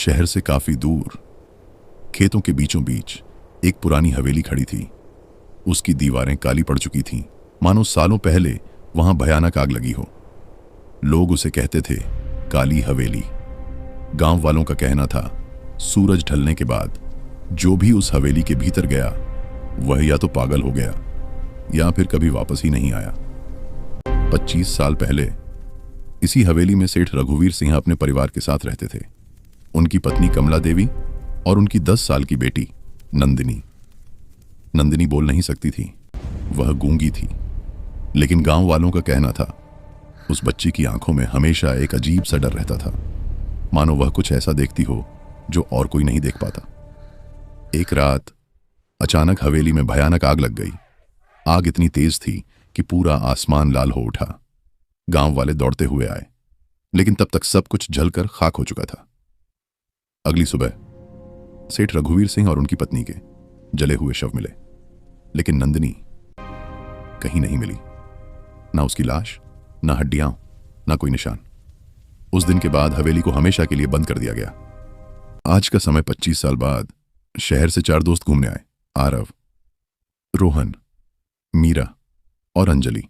शहर से काफी दूर खेतों के बीचों बीच एक पुरानी हवेली खड़ी थी। उसकी दीवारें काली पड़ चुकी थीं, मानो सालों पहले वहां भयानक आग लगी हो। लोग उसे कहते थे काली हवेली। गांव वालों का कहना था सूरज ढलने के बाद जो भी उस हवेली के भीतर गया वह या तो पागल हो गया या फिर कभी वापस ही नहीं आया। 25 साल पहले इसी हवेली में सेठ रघुवीर सिंह अपने परिवार के साथ रहते थे। उनकी पत्नी कमला देवी और उनकी 10 साल की बेटी नंदिनी। नंदिनी बोल नहीं सकती थी, वह गूंगी थी, लेकिन गांव वालों का कहना था उस बच्ची की आंखों में हमेशा एक अजीब सा डर रहता था, मानो वह कुछ ऐसा देखती हो जो और कोई नहीं देख पाता। एक रात अचानक हवेली में भयानक आग लग गई। आग इतनी तेज थी कि पूरा आसमान लाल हो उठा। गांव वाले दौड़ते हुए आए, लेकिन तब तक सब कुछ जलकर खाक हो चुका था। अगली सुबह सेठ रघुवीर सिंह और उनकी पत्नी के जले हुए शव मिले, लेकिन नंदिनी कहीं नहीं मिली। ना उसकी लाश, ना हड्डियां, ना कोई निशान। उस दिन के बाद हवेली को हमेशा के लिए बंद कर दिया गया। आज का समय 25 साल बाद शहर से 4 दोस्त घूमने आए, आरव, रोहन, मीरा और अंजलि।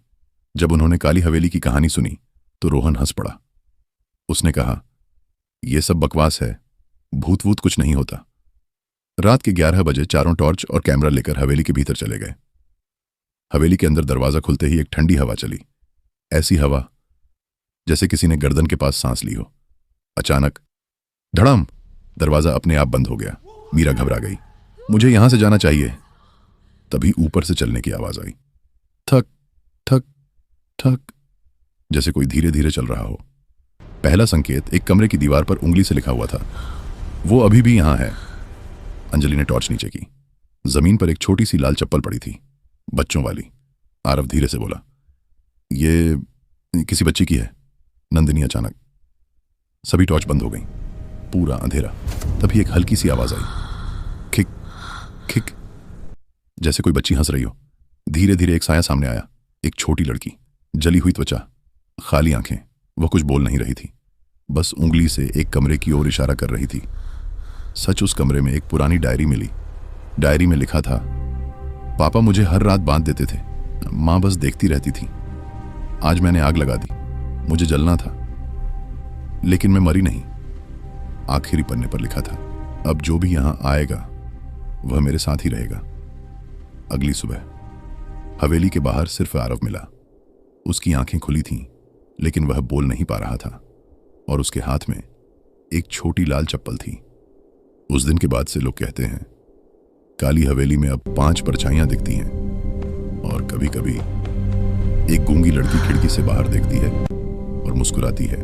जब उन्होंने काली हवेली की कहानी सुनी तो रोहन हंस पड़ा। उसने कहा, यह सब बकवास है, भूत वूत कुछ नहीं होता। रात के 11 बजे चारों टॉर्च और कैमरा लेकर हवेली के भीतर चले गए। हवेली के अंदर दरवाजा खुलते ही एक ठंडी हवा चली, ऐसी हवा जैसे किसी ने गर्दन के पास सांस ली हो। अचानक धड़ाम, दरवाजा अपने आप बंद हो गया। मीरा घबरा गई, मुझे यहां से जाना चाहिए। तभी ऊपर से चलने की आवाज आई, थक थक थक, जैसे कोई धीरे धीरे चल रहा हो। पहला संकेत एक कमरे की दीवार पर उंगली से लिखा हुआ था, वो अभी भी यहां है। अंजलि ने टॉर्च नीचे की। जमीन पर एक छोटी सी लाल चप्पल पड़ी थी, बच्चों वाली। आरव धीरे से बोला, ये किसी बच्ची की है। नंदिनी अचानक। सभी टॉर्च बंद हो गई, पूरा अंधेरा। तभी एक हल्की सी आवाज आई, खिक खिक, जैसे कोई बच्ची हंस रही हो। धीरे धीरे एक साया सामने आया, एक छोटी लड़की, जली हुई त्वचा, खाली आंखें। वह कुछ बोल नहीं रही थी, बस उंगली से एक कमरे की ओर इशारा कर रही थी। सच, उस कमरे में एक पुरानी डायरी मिली। डायरी में लिखा था, पापा मुझे हर रात बांध देते थे, मां बस देखती रहती थी। आज मैंने आग लगा दी, मुझे जलना था, लेकिन मैं मरी नहीं। आखिरी पन्ने पर लिखा था, अब जो भी यहां आएगा वह मेरे साथ ही रहेगा। अगली सुबह हवेली के बाहर सिर्फ आरव मिला। उसकी आंखें खुली थीं, लेकिन वह बोल नहीं पा रहा था, और उसके हाथ में एक छोटी लाल चप्पल थी। उस दिन के बाद से लोग कहते हैं काली हवेली में अब 5 परछाइयां दिखती हैं, और कभी कभी एक गूंगी लड़की खिड़की से बाहर देखती है और मुस्कुराती है।